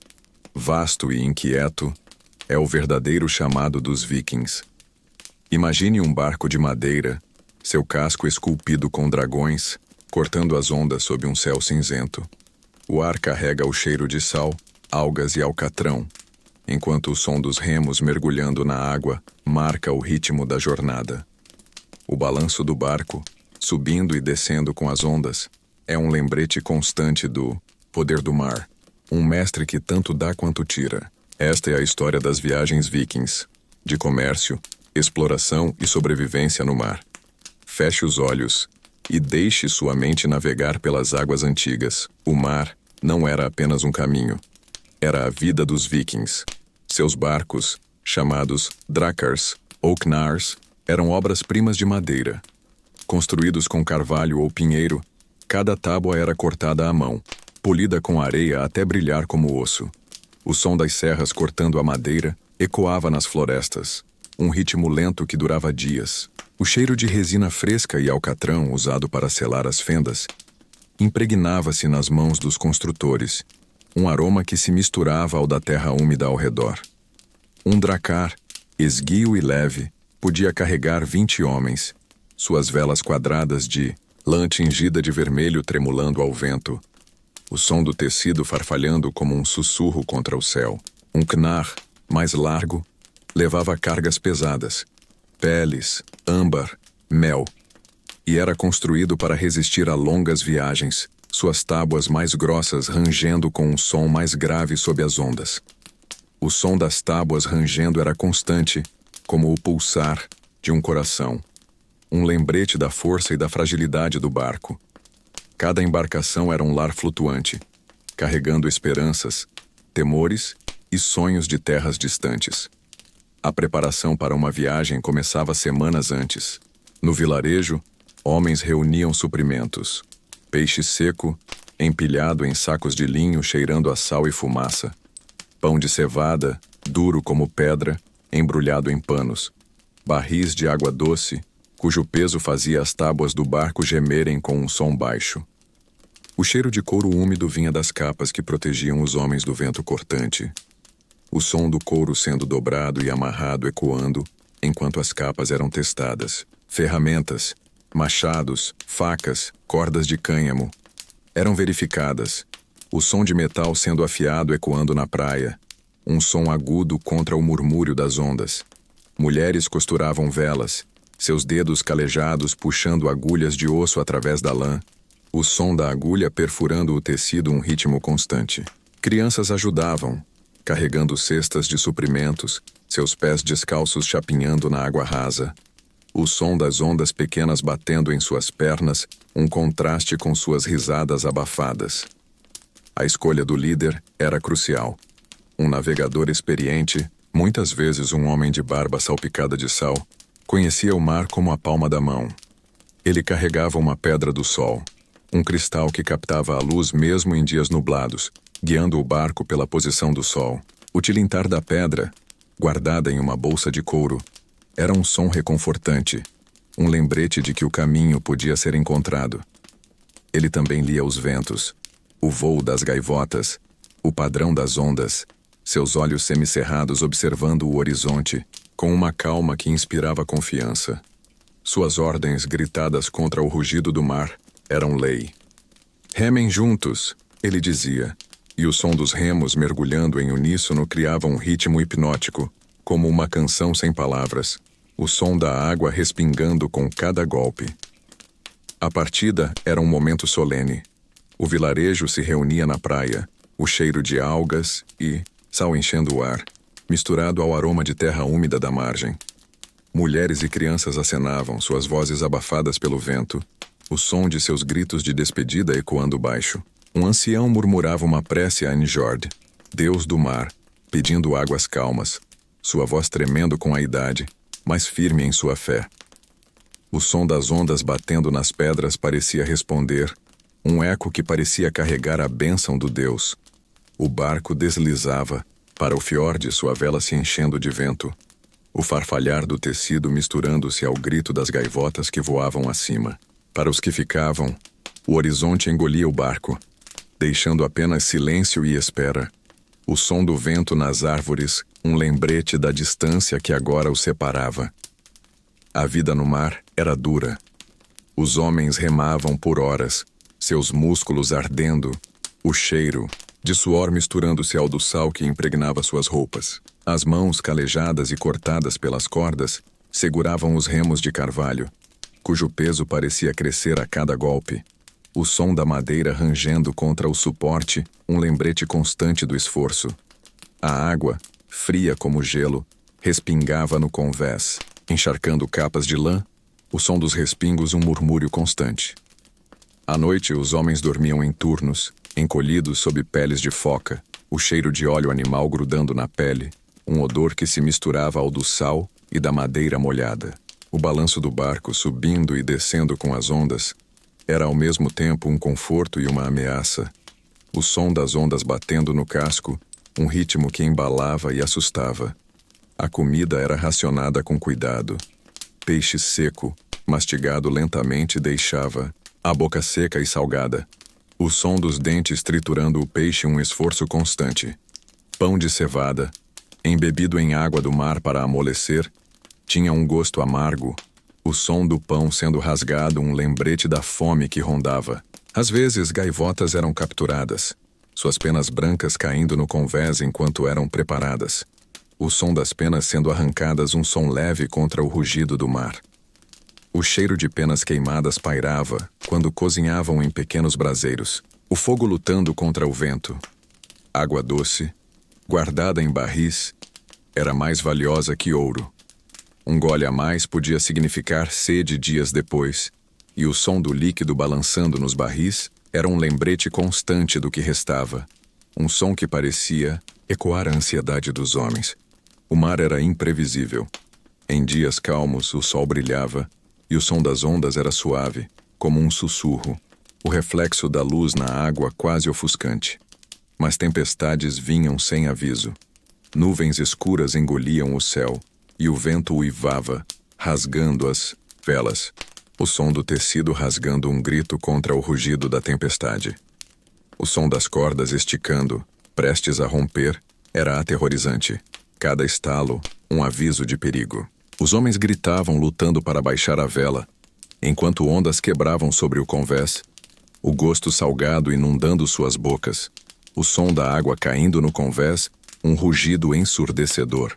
vasto e inquieto, é o verdadeiro chamado dos vikings. Imagine um barco de madeira, seu casco esculpido com dragões, cortando as ondas sob um céu cinzento. O ar carrega o cheiro de sal, algas e alcatrão, enquanto o som dos remos mergulhando na água marca o ritmo da jornada. O balanço do barco, subindo e descendo com as ondas, é um lembrete constante do poder do mar, um mestre que tanto dá quanto tira. Esta é a história das viagens vikings, de comércio, exploração e sobrevivência no mar. Feche os olhos e deixe sua mente navegar pelas águas antigas. O mar não era apenas um caminho. Era a vida dos vikings. Seus barcos, chamados drakars ou knars, eram obras-primas de madeira. Construídos com carvalho ou pinheiro, cada tábua era cortada à mão, polida com areia até brilhar como osso. O som das serras cortando a madeira ecoava nas florestas, um ritmo lento que durava dias. O cheiro de resina fresca e alcatrão usado para selar as fendas impregnava-se nas mãos dos construtores, um aroma que se misturava ao da terra úmida ao redor. Um dracar, esguio e leve, podia carregar 20 homens, suas velas quadradas de lã tingida de vermelho tremulando ao vento, o som do tecido farfalhando como um sussurro contra o céu. Um knar, mais largo, levava cargas pesadas, peles, âmbar, mel, e era construído para resistir a longas viagens, suas tábuas mais grossas rangendo com um som mais grave sob as ondas. O som das tábuas rangendo era constante, como o pulsar de um coração, um lembrete da força e da fragilidade do barco. Cada embarcação era um lar flutuante, carregando esperanças, temores e sonhos de terras distantes. A preparação para uma viagem começava semanas antes. No vilarejo, homens reuniam suprimentos. Peixe seco, empilhado em sacos de linho cheirando a sal e fumaça. Pão de cevada, duro como pedra, embrulhado em panos. Barris de água doce, cujo peso fazia as tábuas do barco gemerem com um som baixo. O cheiro de couro úmido vinha das capas que protegiam os homens do vento cortante. O som do couro sendo dobrado e amarrado ecoando enquanto as capas eram testadas. Ferramentas, machados, facas, cordas de cânhamo eram verificadas. O som de metal sendo afiado ecoando na praia. Um som agudo contra o murmúrio das ondas. Mulheres costuravam velas, seus dedos calejados puxando agulhas de osso através da lã. O som da agulha perfurando o tecido um ritmo constante. Crianças ajudavam, carregando cestas de suprimentos, seus pés descalços chapinhando na água rasa. O som das ondas pequenas batendo em suas pernas, um contraste com suas risadas abafadas. A escolha do líder era crucial. Um navegador experiente, muitas vezes um homem de barba salpicada de sal, conhecia o mar como a palma da mão. Ele carregava uma pedra do sol, Um cristal que captava a luz mesmo em dias nublados, guiando o barco pela posição do sol. O tilintar da pedra, guardada em uma bolsa de couro, era um som reconfortante, um lembrete de que o caminho podia ser encontrado. Ele também lia os ventos, o voo das gaivotas, o padrão das ondas, seus olhos semicerrados observando o horizonte, com uma calma que inspirava confiança. Suas ordens, gritadas contra o rugido do mar, eram lei. Remem juntos, ele dizia, e o som dos remos mergulhando em uníssono criava um ritmo hipnótico, como uma canção sem palavras, o som da água respingando com cada golpe. A partida era um momento solene. O vilarejo se reunia na praia, o cheiro de algas e sal enchendo o ar, misturado ao aroma de terra úmida da margem. Mulheres e crianças acenavam, suas vozes abafadas pelo vento, o som de seus gritos de despedida ecoando baixo. Um ancião murmurava uma prece a Njord, deus do mar, pedindo águas calmas, sua voz tremendo com a idade, mas firme em sua fé. O som das ondas batendo nas pedras parecia responder, um eco que parecia carregar a bênção do deus. O barco deslizava, para o fiorde sua vela se enchendo de vento, o farfalhar do tecido misturando-se ao grito das gaivotas que voavam acima. Para os que ficavam, o horizonte engolia o barco, deixando apenas silêncio e espera. O som do vento nas árvores, um lembrete da distância que agora os separava. A vida no mar era dura. Os homens remavam por horas, seus músculos ardendo, o cheiro de suor misturando-se ao do sal que impregnava suas roupas. As mãos calejadas e cortadas pelas cordas seguravam os remos de carvalho, cujo peso parecia crescer a cada golpe. O som da madeira rangendo contra o suporte, um lembrete constante do esforço. A água, fria como gelo, respingava no convés, encharcando capas de lã, o som dos respingos um murmúrio constante. À noite, os homens dormiam em turnos, encolhidos sob peles de foca, o cheiro de óleo animal grudando na pele, um odor que se misturava ao do sal e da madeira molhada. O balanço do barco subindo e descendo com as ondas era ao mesmo tempo um conforto e uma ameaça. O som das ondas batendo no casco, um ritmo que embalava e assustava. A comida era racionada com cuidado. Peixe seco, mastigado lentamente, deixava a boca seca e salgada. O som dos dentes triturando o peixe um esforço constante. Pão de cevada, embebido em água do mar para amolecer, tinha um gosto amargo, o som do pão sendo rasgado um lembrete da fome que rondava. Às vezes, gaivotas eram capturadas, suas penas brancas caindo no convés enquanto eram preparadas. O som das penas sendo arrancadas um som leve contra o rugido do mar. O cheiro de penas queimadas pairava quando cozinhavam em pequenos braseiros, o fogo lutando contra o vento. Água doce, guardada em barris, era mais valiosa que ouro. Um gole a mais podia significar sede dias depois, e o som do líquido balançando nos barris era um lembrete constante do que restava, um som que parecia ecoar a ansiedade dos homens. O mar era imprevisível. Em dias calmos, o sol brilhava, e o som das ondas era suave, como um sussurro, o reflexo da luz na água quase ofuscante. Mas tempestades vinham sem aviso. Nuvens escuras engoliam o céu, e o vento uivava, rasgando as velas. O som do tecido rasgando um grito contra o rugido da tempestade. O som das cordas esticando, prestes a romper, era aterrorizante. Cada estalo, um aviso de perigo. Os homens gritavam lutando para baixar a vela, enquanto ondas quebravam sobre o convés, o gosto salgado inundando suas bocas, o som da água caindo no convés, um rugido ensurdecedor.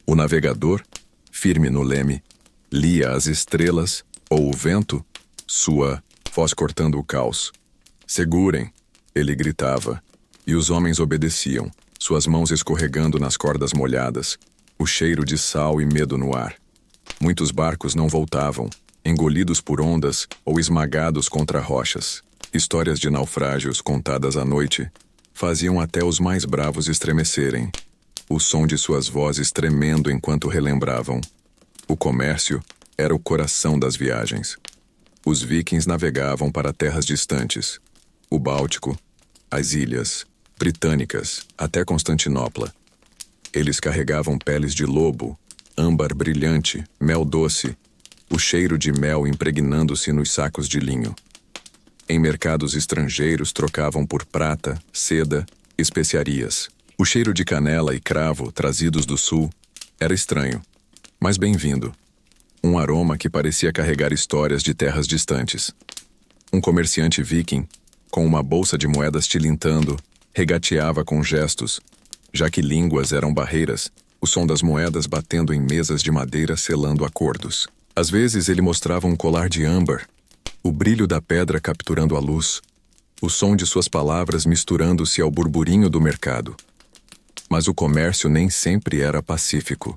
O navegador, firme no leme, lia as estrelas, ou o vento, sua voz cortando o caos. "Segurem!" ele gritava, e os homens obedeciam, suas mãos escorregando nas cordas molhadas, o cheiro de sal e medo no ar. Muitos barcos não voltavam, engolidos por ondas ou esmagados contra rochas. Histórias de naufrágios contadas à noite faziam até os mais bravos estremecerem, o som de suas vozes tremendo enquanto relembravam. O comércio era o coração das viagens. Os vikings navegavam para terras distantes, o Báltico, as ilhas britânicas, até Constantinopla. Eles carregavam peles de lobo, âmbar brilhante, mel doce, o cheiro de mel impregnando-se nos sacos de linho. Em mercados estrangeiros trocavam por prata, seda, especiarias. O cheiro de canela e cravo, trazidos do sul, era estranho, mas bem-vindo. Um aroma que parecia carregar histórias de terras distantes. Um comerciante viking, com uma bolsa de moedas tilintando, regateava com gestos, já que línguas eram barreiras, o som das moedas batendo em mesas de madeira selando acordos. Às vezes ele mostrava um colar de âmbar, o brilho da pedra capturando a luz, o som de suas palavras misturando-se ao burburinho do mercado. Mas o comércio nem sempre era pacífico.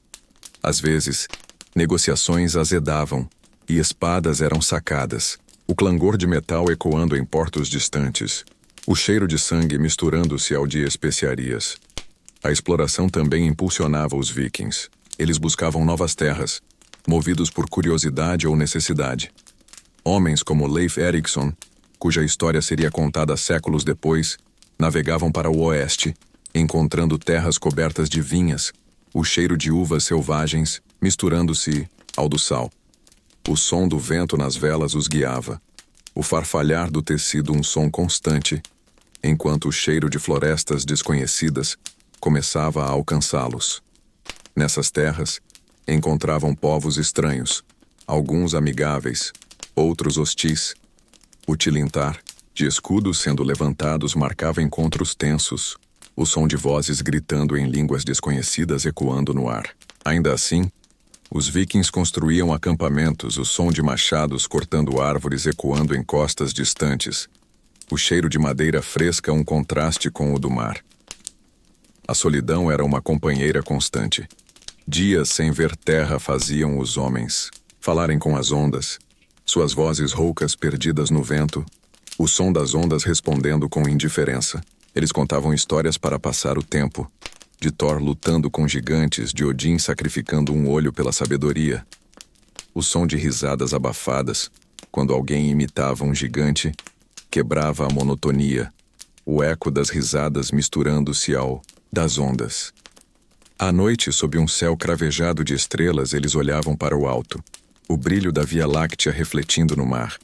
Às vezes, negociações azedavam e espadas eram sacadas, o clangor de metal ecoando em portos distantes, o cheiro de sangue misturando-se ao de especiarias. A exploração também impulsionava os vikings. Eles buscavam novas terras, movidos por curiosidade ou necessidade. Homens como Leif Erikson, cuja história seria contada séculos depois, navegavam para o oeste, encontrando terras cobertas de vinhas, o cheiro de uvas selvagens misturando-se ao do sal. O som do vento nas velas os guiava, o farfalhar do tecido um som constante, enquanto o cheiro de florestas desconhecidas começava a alcançá-los. Nessas terras, encontravam povos estranhos, alguns amigáveis, outros hostis. O tilintar de escudos sendo levantados marcava encontros tensos, o som de vozes gritando em línguas desconhecidas ecoando no ar. Ainda assim, os vikings construíam acampamentos, o som de machados cortando árvores ecoando em costas distantes, o cheiro de madeira fresca um contraste com o do mar. A solidão era uma companheira constante. Dias sem ver terra faziam os homens falarem com as ondas, suas vozes roucas perdidas no vento, o som das ondas respondendo com indiferença. Eles contavam histórias para passar o tempo, de Thor lutando com gigantes, de Odin sacrificando um olho pela sabedoria. O som de risadas abafadas, quando alguém imitava um gigante, quebrava a monotonia, o eco das risadas misturando-se ao das ondas. À noite, sob um céu cravejado de estrelas, eles olhavam para o alto, o brilho da Via Láctea refletindo no mar,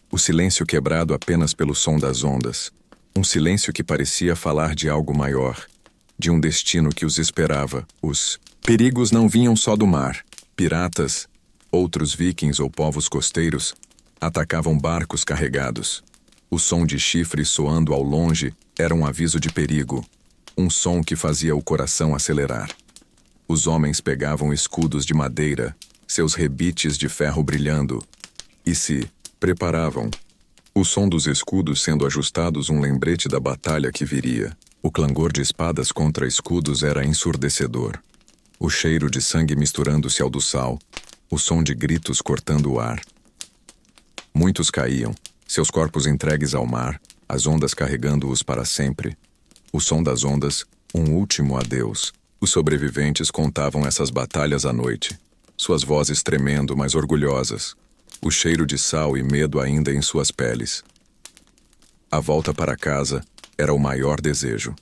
o silêncio quebrado apenas pelo som das ondas, um silêncio que parecia falar de algo maior, de um destino que os esperava. Os perigos não vinham só do mar. Piratas, outros vikings ou povos costeiros, atacavam barcos carregados. O som de chifres soando ao longe era um aviso de perigo, um som que fazia o coração acelerar. Os homens pegavam escudos de madeira, seus rebites de ferro brilhando, e se preparavam. O som dos escudos sendo ajustados um lembrete da batalha que viria. O clangor de espadas contra escudos era ensurdecedor. O cheiro de sangue misturando-se ao do sal, o som de gritos cortando o ar. Muitos caíam, seus corpos entregues ao mar, as ondas carregando-os para sempre. O som das ondas, um último adeus. Os sobreviventes contavam essas batalhas à noite, suas vozes tremendo, mas orgulhosas, o cheiro de sal e medo ainda em suas peles. A volta para casa era o maior desejo.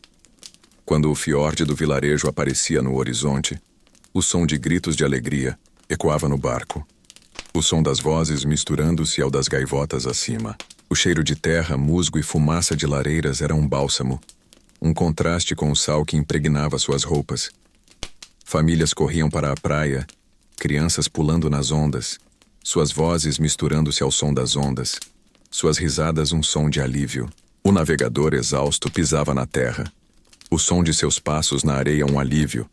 Quando o fiorde do vilarejo aparecia no horizonte, o som de gritos de alegria ecoava no barco. O som das vozes misturando-se ao das gaivotas acima. O cheiro de terra, musgo e fumaça de lareiras era um bálsamo, um contraste com o sal que impregnava suas roupas. Famílias corriam para a praia, crianças pulando nas ondas, suas vozes misturando-se ao som das ondas, suas risadas um som de alívio. O navegador exausto pisava na terra. O som de seus passos na areia um alívio.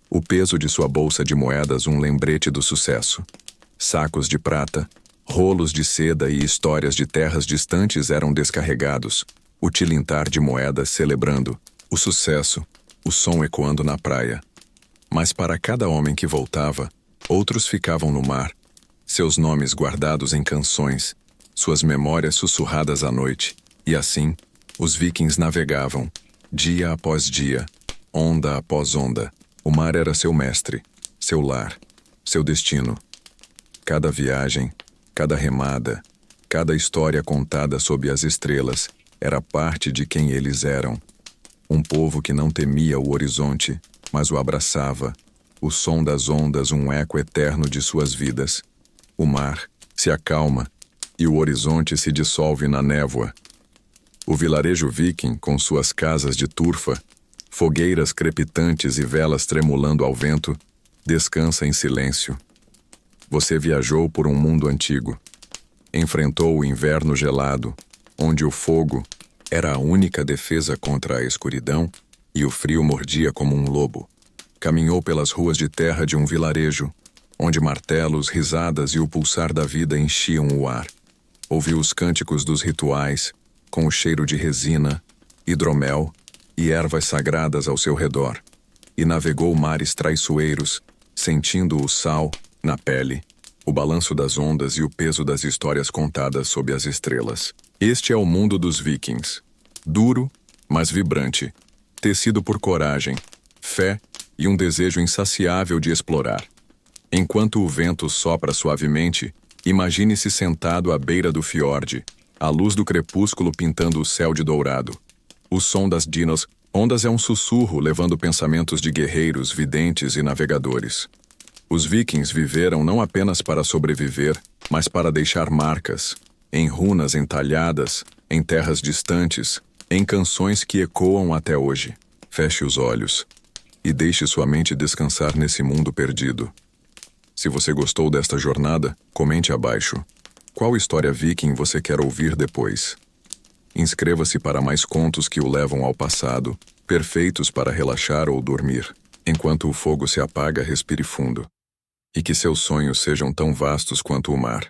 O peso de sua bolsa de moedas um lembrete do sucesso. Sacos de prata, rolos de seda e histórias de terras distantes eram descarregados, o tilintar de moedas celebrando o sucesso, o som ecoando na praia. Mas para cada homem que voltava, outros ficavam no mar, seus nomes guardados em canções, suas memórias sussurradas à noite, e assim, os vikings navegavam, dia após dia, onda após onda. O mar era seu mestre, seu lar, seu destino. Cada viagem, cada remada, Cada história contada sob as estrelas era parte de quem eles eram. Um povo que não temia o horizonte, mas o abraçava. O som das ondas, um eco eterno de suas vidas. O mar se acalma e o horizonte se dissolve na névoa. O vilarejo viking, com suas casas de turfa, fogueiras crepitantes e velas tremulando ao vento, descansa em silêncio. Você viajou por um mundo antigo. Enfrentou o inverno gelado, onde o fogo era a única defesa contra a escuridão e o frio mordia como um lobo. Caminhou pelas ruas de terra de um vilarejo, onde martelos, risadas e o pulsar da vida enchiam o ar. Ouviu os cânticos dos rituais, com o cheiro de resina, hidromel e ervas sagradas ao seu redor, e navegou mares traiçoeiros, sentindo o sal na pele, o balanço das ondas e o peso das histórias contadas sob as estrelas. Este é o mundo dos vikings. Duro, mas vibrante, tecido por coragem, fé e um desejo insaciável de explorar. Enquanto o vento sopra suavemente, imagine-se sentado à beira do fiorde, a luz do crepúsculo pintando o céu de dourado. O som das dinos ondas é um sussurro levando pensamentos de guerreiros, videntes e navegadores. Os vikings viveram não apenas para sobreviver, mas para deixar marcas, em runas entalhadas, em terras distantes, em canções que ecoam até hoje. Feche os olhos e deixe sua mente descansar nesse mundo perdido. Se você gostou desta jornada, comente abaixo. Qual história viking você quer ouvir depois? Inscreva-se para mais contos que o levam ao passado, perfeitos para relaxar ou dormir. Enquanto o fogo se apaga, respire fundo. E que seus sonhos sejam tão vastos quanto o mar.